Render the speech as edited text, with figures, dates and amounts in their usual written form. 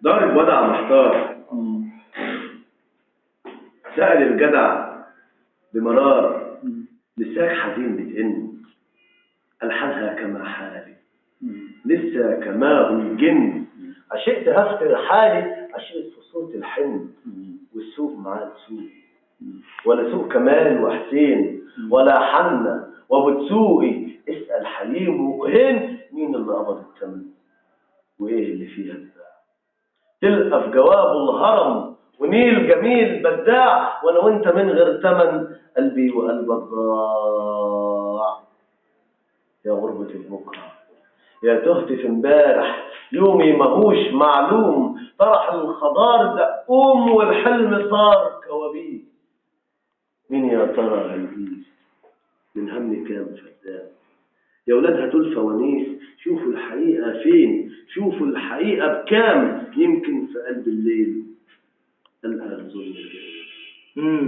ضارب ودع محتار، سأل الجدع بمرار، لساك حزين بتئن، ألحنها كما حالي لسه كماه الجن، عشقت هفتر حالي، عشقت في صوت الحن، والسوق معاه سوق، ولا سوق كمال وحسين، ولا حنة وابو تسوقي، اسأل حليم وكهين مين اللي قبض الثمن وايه اللي فيها اتباع، تلقى في جوابه الهرم ونيل جميل بداع، وانا وانت من غير ثمن قلبي وقلبك ضاع. يا غربة البكرة يا تهت في امبارح، يومي ماهوش معلوم، طرح الخضار دقوم والحلم صار كوابيس، مين يا ترى هالبيس من هم كام فدان، يا ولاد هاتوا الفوانيس شوفوا الحقيقة فين، شوفوا الحقيقة بكام، يمكن في قلب الليل ألقى ظل الجيل.